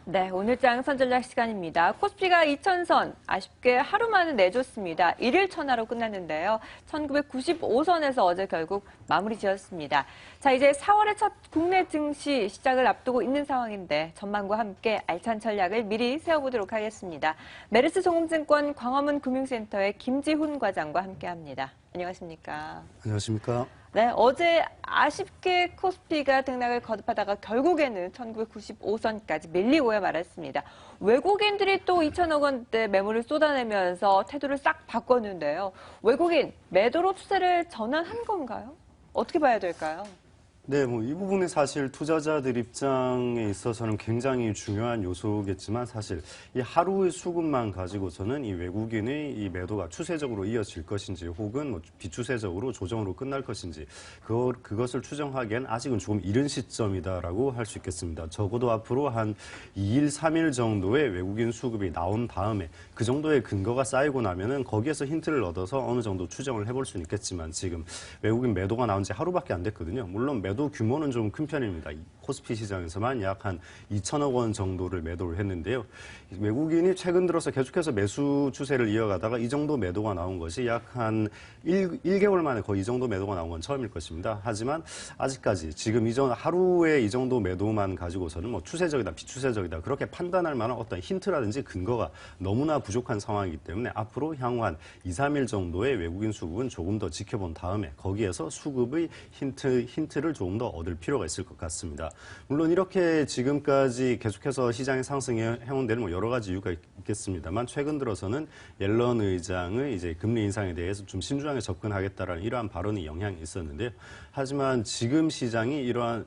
네, 오늘장 선전략 시간입니다. 코스피가 2000선 아쉽게 하루 만에 내줬습니다. 1일 천하로 끝났는데요. 1995선에서 어제 결국 마무리 지었습니다. 자, 이제 4월의 첫 국내 증시 시작을 앞두고 있는 상황인데 전망과 함께 알찬 전략을 미리 세워보도록 하겠습니다. 메르스 송음증권 광화문 금융센터의 김지훈 과장과 함께합니다. 안녕하십니까? 안녕하십니까? 네, 어제 아쉽게 코스피가 등락을 거듭하다가 결국에는 1995선까지 밀리고야 말았습니다. 외국인들이 또 2천억 원대 매물을 쏟아내면서 태도를 싹 바꿨는데요. 외국인 매도로 추세를 전환한 건가요? 어떻게 봐야 될까요? 네, 이 부분이 사실 투자자들 입장에 있어서는 굉장히 중요한 요소겠지만 사실 이 하루의 수급만 가지고서는 이 외국인의 이 매도가 추세적으로 이어질 것인지 혹은 비추세적으로 조정으로 끝날 것인지 그것을 추정하기엔 아직은 조금 이른 시점이다라고 할 수 있겠습니다. 적어도 앞으로 한 2일, 3일 정도의 외국인 수급이 나온 다음에 그 정도의 근거가 쌓이고 나면은 거기에서 힌트를 얻어서 어느 정도 추정을 해볼 수는 있겠지만 지금 외국인 매도가 나온 지 하루밖에 안 됐거든요. 물론 매도 규모는 좀 큰 편입니다. 코스피 시장에서만 약 한 2천억 원 정도를 매도를 했는데요. 외국인이 최근 들어서 계속해서 매수 추세를 이어가다가 이 정도 매도가 나온 것이 약 한 1개월 만에 거의 이 정도 매도가 나온 건 처음일 것입니다. 하지만 아직까지 지금 이전 하루에 이 정도 매도만 가지고서는 추세적이다, 비추세적이다 그렇게 판단할 만한 어떤 힌트라든지 근거가 너무나 부족한 상황이기 때문에 앞으로 향후 한 2, 3일 정도의 외국인 수급은 조금 더 지켜본 다음에 거기에서 수급의 힌트를 조금 더 얻을 필요가 있을 것 같습니다. 물론 이렇게 지금까지 계속해서 시장이 상승해온 데는 여러 가지 이유가 있겠습니다만 최근 들어서는 옐런 의장의 이제 금리 인상에 대해서 좀 신중하게 접근하겠다라는 이러한 발언이 영향이 있었는데요. 하지만 지금 시장에서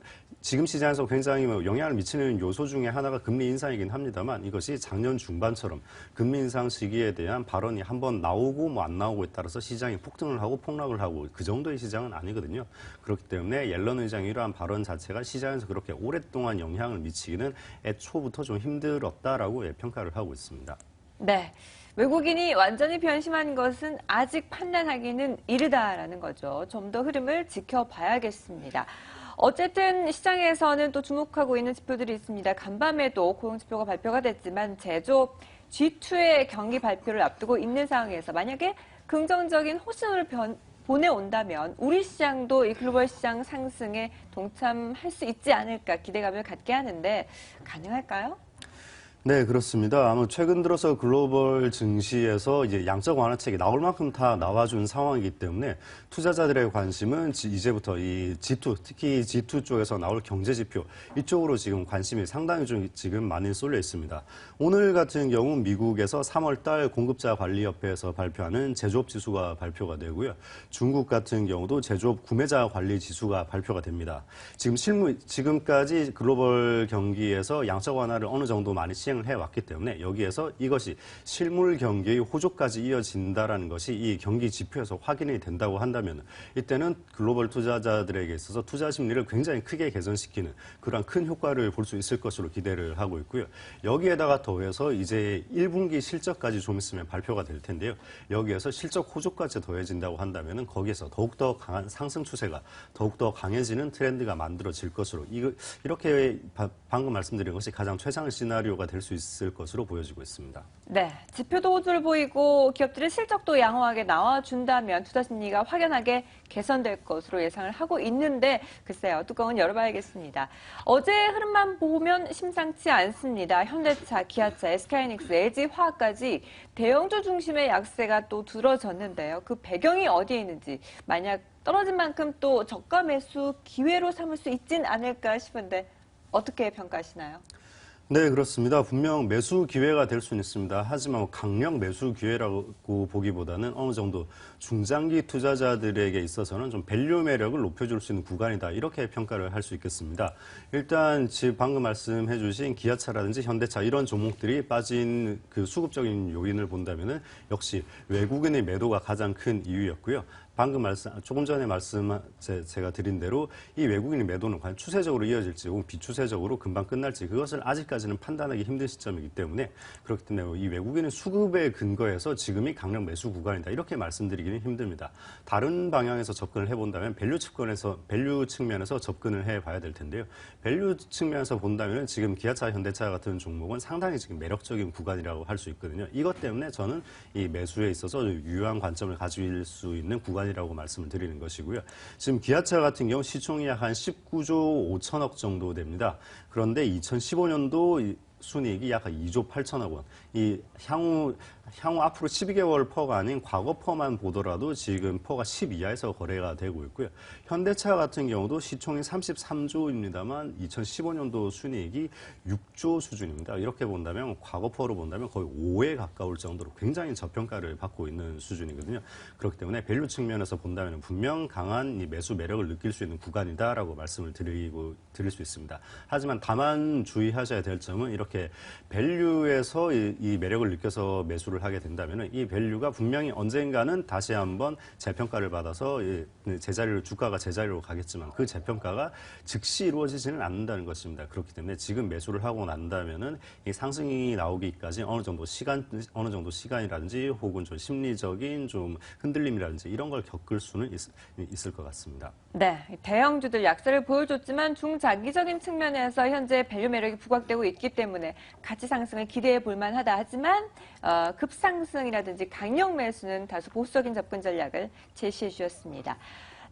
굉장히 영향을 미치는 요소 중에 하나가 금리 인상이긴 합니다만 이것이 작년 중반처럼 금리 인상 시기에 대한 발언이 한번 나오고 안 나오고에 따라서 시장이 폭등을 하고 폭락을 하고 그 정도의 시장은 아니거든요. 그렇기 때문에 옐런 의장의 이러한 발언 자체가 시장에서 그렇게 오랫동안 영향을 미치기는 애초부터 좀 힘들었다라고 평가를 하고 있습니다. 네. 외국인이 완전히 변심한 것은 아직 판단하기는 이르다라는 거죠. 좀 더 흐름을 지켜봐야겠습니다. 어쨌든 시장에서는 또 주목하고 있는 지표들이 있습니다. 간밤에도 고용지표가 발표가 됐지만 제조업 G2의 경기 발표를 앞두고 있는 상황에서 만약에 긍정적인 호신호를 보내온다면 우리 시장도 이 글로벌 시장 상승에 동참할 수 있지 않을까 기대감을 갖게 하는데 가능할까요? 네, 그렇습니다. 아마 최근 들어서 글로벌 증시에서 이제 양적 완화책이 나올 만큼 다 나와준 상황이기 때문에 투자자들의 관심은 이제부터 이 G2, 특히 G2 쪽에서 나올 경제 지표 이쪽으로 지금 관심이 상당히 좀 지금 많이 쏠려 있습니다. 오늘 같은 경우 미국에서 3월달 공급자관리협회에서 발표하는 제조업 지수가 발표가 되고요. 중국 같은 경우도 제조업 구매자 관리 지수가 발표가 됩니다. 지금까지 글로벌 경기에서 양적 완화를 어느 정도 많이 시행을 해왔기 때문에 여기에서 이것이 실물 경기의 호조까지 이어진다라는 것이 이 경기 지표에서 확인이 된다고 한다면 이때는 글로벌 투자자들에게 있어서 투자 심리를 굉장히 크게 개선시키는 그러한 큰 효과를 볼 수 있을 것으로 기대를 하고 있고요. 여기에다가 더해서 이제 1분기 실적까지 좀 있으면 발표가 될 텐데요. 여기에서 실적 호조까지 더해진다고 한다면 거기에서 더욱더 강한 상승 추세가 더욱더 강해지는 트렌드가 만들어질 것으로 이렇게 방금 말씀드린 것이 가장 최상의 시나리오가 될 수 있을 것으로 보여지고 있습니다. 네, 지표도 호조를 보이고 기업들의 실적도 양호하게 나와준다면 투자 심리가 확연하게 개선될 것으로 예상을 하고 있는데 글쎄요, 뚜껑은 열어봐야겠습니다. 어제 흐름만 보면 심상치 않습니다. 현대차, 기아차, SK하이닉스, LG화학까지 대형주 중심의 약세가 또 들어졌는데요. 그 배경이 어디에 있는지 만약 떨어진 만큼 또 저가 매수 기회로 삼을 수 있진 않을까 싶은데 어떻게 평가하시나요? 네, 그렇습니다. 분명 매수 기회가 될 수는 있습니다. 하지만 강력 매수 기회라고 보기보다는 어느 정도 중장기 투자자들에게 있어서는 좀 밸류 매력을 높여줄 수 있는 구간이다. 이렇게 평가를 할 수 있겠습니다. 일단 지금 방금 말씀해 주신 기아차라든지 현대차 이런 종목들이 빠진 그 수급적인 요인을 본다면은 역시 외국인의 매도가 가장 큰 이유였고요. 조금 전에 제가 드린 대로 이 외국인의 매도는 과연 추세적으로 이어질지 혹은 비추세적으로 금방 끝날지 그것을 아직까지는 판단하기 힘든 시점이기 때문에 그렇기 때문에 이 외국인의 수급에 근거해서 지금이 강력 매수 구간이다 이렇게 말씀드리기는 힘듭니다. 다른 방향에서 접근을 해본다면 밸류 측면에서 접근을 해봐야 될 텐데요. 밸류 측면에서 본다면 지금 기아차, 현대차 같은 종목은 상당히 지금 매력적인 구간이라고 할 수 있거든요. 이것 때문에 저는 이 매수에 있어서 유효한 관점을 가질 수 있는 구간이라고 말씀을 드리는 것이고요. 지금 기아차 같은 경우 시총이 약 한 19조 5천억 정도 됩니다. 그런데 2015년도 순이익이 약 2조 8천억 원. 이 향후 앞으로 12개월 퍼가 아닌 과거 퍼만 보더라도 지금 퍼가 10 이하에서 거래가 되고 있고요. 현대차 같은 경우도 시총이 33조입니다만 2015년도 순이익이 6조 수준입니다. 이렇게 본다면 과거 퍼로 본다면 거의 5에 가까울 정도로 굉장히 저평가를 받고 있는 수준이거든요. 그렇기 때문에 밸류 측면에서 본다면 분명 강한 이 매수 매력을 느낄 수 있는 구간이다라고 말씀을 드릴 수 있습니다. 하지만 다만 주의하셔야 될 점은 이렇게 밸류에서 이 매력을 느껴서 매수를 하게 된다면 이 밸류가 분명히 언젠가는 다시 한번 재평가를 받아서 주가가 제자리로 가겠지만 그 재평가가 즉시 이루어지지는 않는다는 것입니다. 그렇기 때문에 지금 매수를 하고 난다면은 이 상승이 나오기까지 어느 정도 시간이라든지 혹은 좀 심리적인 좀 흔들림이라든지 이런 걸 겪을 수는 있을 것 같습니다. 네, 대형주들 약세를 보여줬지만 중장기적인 측면에서 현재 밸류 매력이 부각되고 있기 때문에 가치 상승을 기대해 볼 만하다 하지만 급상승이라든지 강력 매수는 다소 보수적인 접근 전략을 제시해 주셨습니다.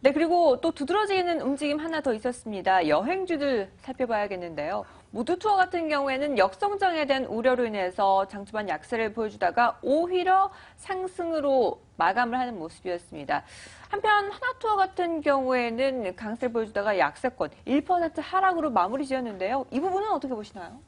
네, 그리고 또 두드러지는 움직임 하나 더 있었습니다. 여행주들 살펴봐야겠는데요. 무드투어 같은 경우에는 역성장에 대한 우려로 인해서 장 초반 약세를 보여주다가 오히려 상승으로 마감을 하는 모습이었습니다. 한편 하나투어 같은 경우에는 강세를 보여주다가 약세권 1% 하락으로 마무리 지었는데요. 이 부분은 어떻게 보시나요?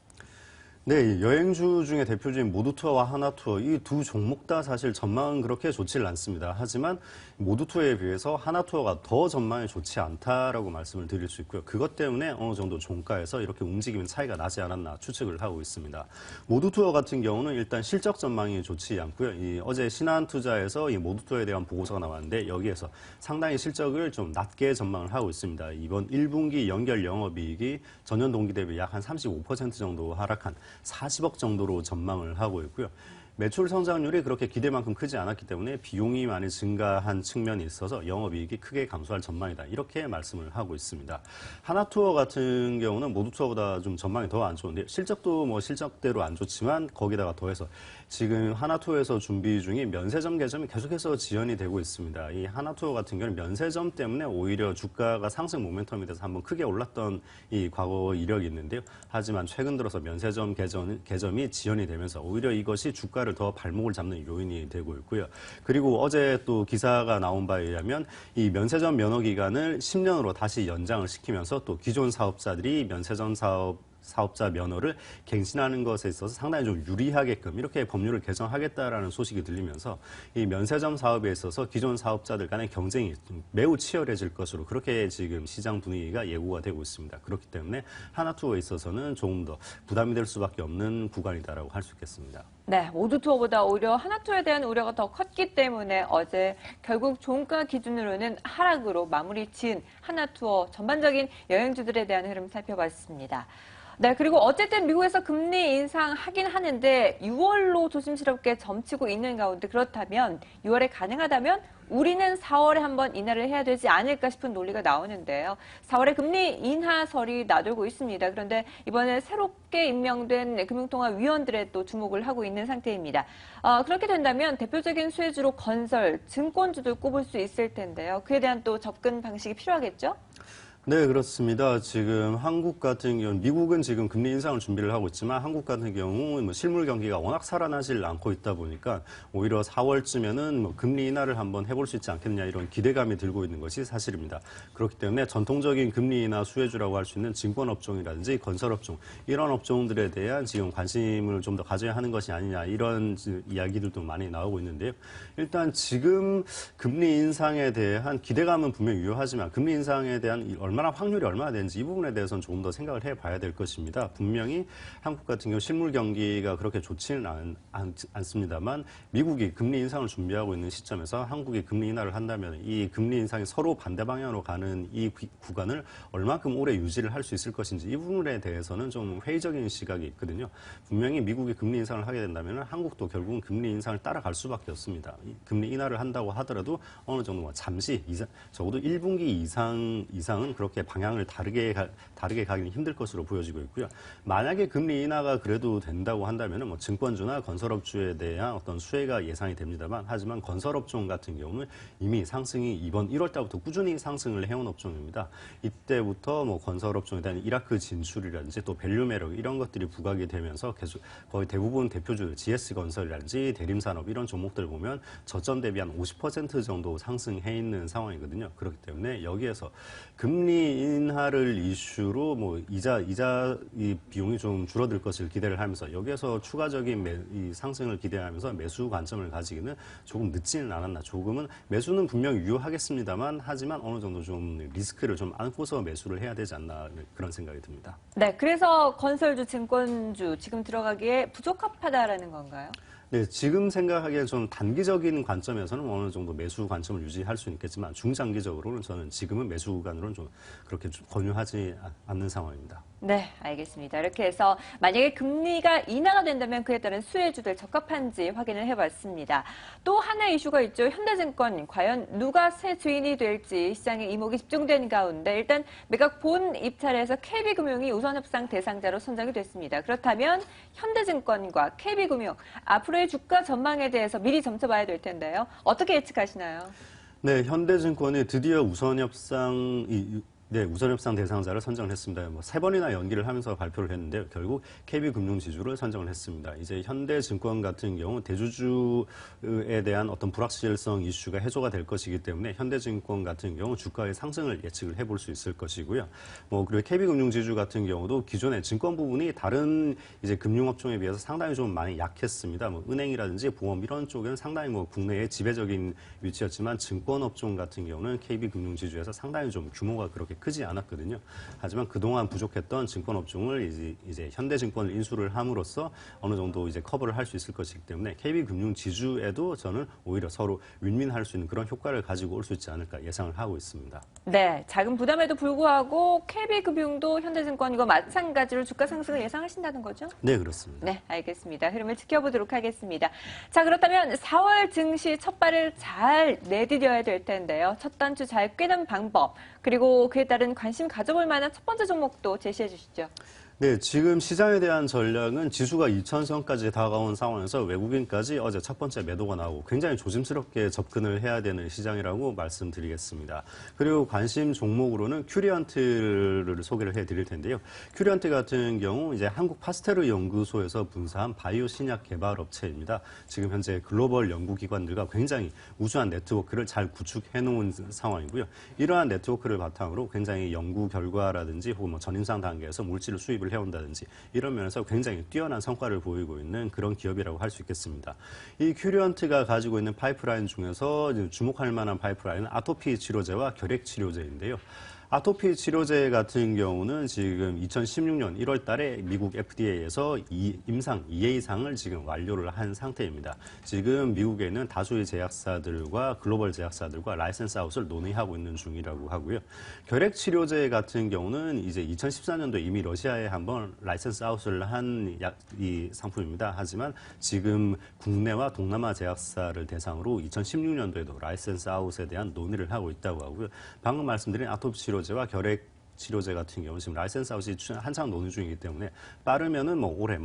네, 여행주 중에 대표적인 모두투어와 하나투어 이 두 종목 다 사실 전망은 그렇게 좋지는 않습니다. 하지만 모두투어에 비해서 하나투어가 더 전망이 좋지 않다라고 말씀을 드릴 수 있고요. 그것 때문에 어느 정도 종가에서 이렇게 움직이는 차이가 나지 않았나 추측을 하고 있습니다. 모두투어 같은 경우는 일단 실적 전망이 좋지 않고요. 어제 신한투자에서 이 모두투어에 대한 보고서가 나왔는데 여기에서 상당히 실적을 좀 낮게 전망을 하고 있습니다. 이번 1분기 연결 영업이익이 전년 동기 대비 약 한 35% 정도 하락한 40억 정도로 전망을 하고 있고요. 매출 성장률이 그렇게 기대만큼 크지 않았기 때문에 비용이 많이 증가한 측면이 있어서 영업이익이 크게 감소할 전망이다. 이렇게 말씀을 하고 있습니다. 하나투어 같은 경우는 모두투어보다 좀 전망이 더 안 좋은데 실적도 뭐 실적대로 안 좋지만 거기다가 더해서 지금 하나투어에서 준비 중인 면세점 개점이 계속해서 지연이 되고 있습니다. 이 하나투어 같은 경우는 면세점 때문에 오히려 주가가 상승 모멘텀이 돼서 한번 크게 올랐던 이 과거 이력이 있는데요. 하지만 최근 들어서 면세점 개점이 지연이 되면서 오히려 이것이 주가를 더 발목을 잡는 요인이 되고 있고요. 그리고 어제 또 기사가 나온 바에 의하면 이 면세점 면허 기간을 10년으로 다시 연장을 시키면서 또 기존 사업자들이 면세점 사업자 면허를 갱신하는 것에 있어서 상당히 좀 유리하게끔 이렇게 법률을 개정하겠다라는 소식이 들리면서 이 면세점 사업에 있어서 기존 사업자들 간의 경쟁이 매우 치열해질 것으로 그렇게 지금 시장 분위기가 예고가 되고 있습니다. 그렇기 때문에 하나투어에 있어서는 조금 더 부담이 될 수밖에 없는 구간이다라고 할 수 있겠습니다. 네, 모두투어보다 오히려 하나투어에 대한 우려가 더 컸기 때문에 어제 결국 종가 기준으로는 하락으로 마무리 지은 하나투어 전반적인 여행주들에 대한 흐름 살펴봤습니다. 네, 그리고 어쨌든 미국에서 금리 인상하긴 하는데 6월로 조심스럽게 점치고 있는 가운데 그렇다면 6월에 가능하다면 우리는 4월에 한번 인하를 해야 되지 않을까 싶은 논리가 나오는데요. 4월에 금리 인하설이 나돌고 있습니다. 그런데 이번에 새롭게 임명된 금융통화위원들의 또 주목을 하고 있는 상태입니다. 그렇게 된다면 대표적인 수혜주로 건설, 증권주들 꼽을 수 있을 텐데요. 그에 대한 또 접근 방식이 필요하겠죠? 네, 그렇습니다. 지금 한국 같은 경우, 미국은 지금 금리 인상을 준비를 하고 있지만 한국 같은 경우 뭐 실물 경기가 워낙 살아나질 않고 있다 보니까 오히려 4월쯤에는 뭐 금리 인하를 한번 해볼 수 있지 않겠냐 이런 기대감이 들고 있는 것이 사실입니다. 그렇기 때문에 전통적인 금리 인하 수혜주라고 할 수 있는 증권업종이라든지 건설업종 이런 업종들에 대한 지금 관심을 좀 더 가져야 하는 것이 아니냐 이런 이야기들도 많이 나오고 있는데요. 일단 지금 금리 인상에 대한 기대감은 분명히 유효하지만 금리 인상에 대한 얼마나 확률이 얼마나 되는지 이 부분에 대해서는 조금 더 생각을 해봐야 될 것입니다. 분명히 한국 같은 경우 실물 경기가 그렇게 좋지는 않습니다만 미국이 금리 인상을 준비하고 있는 시점에서 한국이 금리 인하를 한다면 이 금리 인상이 서로 반대 방향으로 가는 이 구간을 얼마큼 오래 유지를 할 수 있을 것인지 이 부분에 대해서는 좀 회의적인 시각이 있거든요. 분명히 미국이 금리 인상을 하게 된다면 한국도 결국은 금리 인상을 따라갈 수밖에 없습니다. 금리 인하를 한다고 하더라도 어느 정도 잠시 적어도 1분기 이상은 그렇게 방향을 다르게 가기는 힘들 것으로 보여지고 있고요. 만약에 금리 인하가 그래도 된다고 한다면 뭐 증권주나 건설업주에 대한 어떤 수혜가 예상이 됩니다만 하지만 건설업종 같은 경우는 이미 상승이 이번 1월 달부터 꾸준히 상승을 해온 업종입니다. 이때부터 뭐 건설업종에 대한 이라크 진출이라든지 또 밸류 매력 이런 것들이 부각이 되면서 계속 거의 대부분 대표주 GS건설이라든지 대림산업 이런 종목들 보면 저점 대비 한 50% 정도 상승해 있는 상황이거든요. 그렇기 때문에 여기에서 금리 인하를 이슈로 뭐 이자 이 비용이 좀 줄어들 것을 기대를 하면서 여기에서 추가적인 이 상승을 기대하면서 매수 관점을 가지기는 조금 늦지는 않았나. 조금은 매수는 분명히 유효하겠습니다만 하지만 어느 정도 좀 리스크를 좀 안고서 매수를 해야 되지 않나 그런 생각이 듭니다. 네, 그래서 건설주, 증권주 지금 들어가기에 부적합하다라는 건가요? 네, 지금 생각하기에 좀 단기적인 관점에서는 어느 정도 매수 관점을 유지할 수는 있겠지만 중장기적으로는 저는 지금은 매수 구간으로는 좀 그렇게 권유하지 않는 상황입니다. 네, 알겠습니다. 이렇게 해서 만약에 금리가 인하가 된다면 그에 따른 수혜주들 적합한지 확인을 해봤습니다. 또 하나의 이슈가 있죠. 현대증권 과연 누가 새 주인이 될지 시장에 이목이 집중된 가운데 일단 매각 본 입찰에서 KB금융이 우선 협상 대상자로 선정이 됐습니다. 그렇다면 현대증권과 KB금융 앞으로의 주가 전망에 대해서 미리 점쳐봐야 될 텐데요. 어떻게 예측하시나요? 네, 현대증권이 드디어 우선 협상 대상자를 선정을 했습니다. 뭐 3번이나 연기를 하면서 발표를 했는데 결국 KB금융지주를 선정을 했습니다. 이제 현대증권 같은 경우 대주주에 대한 어떤 불확실성 이슈가 해소가 될 것이기 때문에 현대증권 같은 경우 주가의 상승을 예측을 해볼 수 있을 것이고요. 뭐 그리고 KB금융지주 같은 경우도 기존의 증권 부분이 다른 이제 금융업종에 비해서 상당히 좀 많이 약했습니다. 뭐 은행이라든지 보험 이런 쪽은 상당히 뭐 국내의 지배적인 위치였지만 증권업종 같은 경우는 KB금융지주에서 상당히 좀 규모가 그렇게 크지 않았거든요. 하지만 그동안 부족했던 증권업종을 이제 현대증권을 인수를 함으로써 어느 정도 이제 커버를 할 수 있을 것이기 때문에 KB금융 지주에도 저는 오히려 서로 윈윈할 수 있는 그런 효과를 가지고 올 수 있지 않을까 예상을 하고 있습니다. 네, 작은 부담에도 불구하고 KB금융도 현대증권과 마찬가지로 주가 상승을 예상하신다는 거죠? 네, 그렇습니다. 네, 알겠습니다. 흐름을 지켜보도록 하겠습니다. 자, 그렇다면 4월 증시 첫 발을 잘 내디뎌야 될 텐데요. 첫 단추 잘 꿰는 방법, 그리고 그에 따른 관심 가져볼 만한 첫 번째 종목도 제시해 주시죠. 네, 지금 시장에 대한 전략은 지수가 2000선까지 다가온 상황에서 외국인까지 어제 첫 번째 매도가 나오고 굉장히 조심스럽게 접근을 해야 되는 시장이라고 말씀드리겠습니다. 그리고 관심 종목으로는 큐리언트를 소개를 해드릴 텐데요. 큐리언트 같은 경우 이제 한국 파스테르 연구소에서 분사한 바이오 신약 개발 업체입니다. 지금 현재 글로벌 연구기관들과 굉장히 우수한 네트워크를 잘 구축해 놓은 상황이고요. 이러한 네트워크를 바탕으로 굉장히 연구 결과라든지 혹은 뭐 전임상 단계에서 물질을 수입을 해온다든지 이런 면에서 굉장히 뛰어난 성과를 보이고 있는 그런 기업이라고 할 수 있겠습니다. 이 큐리언트가 가지고 있는 파이프라인 중에서 주목할 만한 파이프라인은 아토피 치료제와 결핵 치료제인데요. 아토피 치료제 같은 경우는 지금 2016년 1월 달에 미국 FDA에서 임상 2A상을 지금 완료를 한 상태입니다. 지금 미국에 있는 다수의 제약사들과 글로벌 제약사들과 라이센스 아웃을 논의하고 있는 중이라고 하고요. 결핵 치료제 같은 경우는 이제 2014년도에 이미 러시아에 한번 라이센스 아웃을 한 이 상품입니다. 하지만 지금 국내와 동남아 제약사를 대상으로 2016년도에도 라이센스 아웃에 대한 논의를 하고 있다고 하고요. 방금 말씀드린 아토피 치료제와 결핵 치료제 같은 경우는 지금 라이센스 아웃이 한창 논의 중이기 때문에 빠르면은 뭐 올해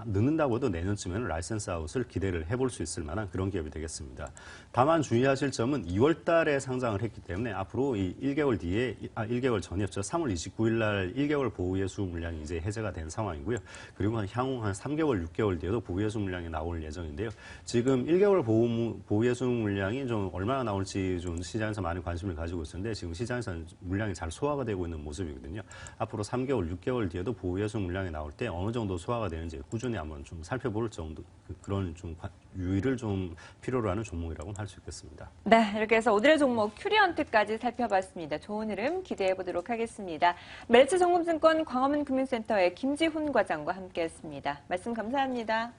늦는다고 해도 내년쯤에는 라이센스 아웃을 기대를 해볼 수 있을 만한 그런 기업이 되겠습니다. 다만 주의하실 점은 2월 달에 상장을 했기 때문에 앞으로 이 1개월 전이었죠. 3월 29일 날 1개월 보호예수 물량이 이제 해제가 된 상황이고요. 그리고 향후 한 3개월, 6개월 뒤에도 보호예수 물량이 나올 예정인데요. 지금 1개월 보호예수 물량이 좀 얼마나 나올지 좀 시장에서 많은 관심을 가지고 있었는데 지금 시장에서는 물량이 잘 소화가 되고 있는 모습 지점이거든요. 앞으로 3개월, 6개월 뒤에도 보유예수 물량이 나올 때 어느 정도 소화가 되는지 꾸준히 한번 좀 살펴볼 정도 그런 좀 유의를 좀 필요로 하는 종목이라고 할 수 있겠습니다. 네, 이렇게 해서 오늘의 종목 큐리언트까지 살펴봤습니다. 좋은 흐름 기대해 보도록 하겠습니다. 멜츠 정금증권 광화문 금융센터의 김지훈 과장과 함께했습니다. 말씀 감사합니다.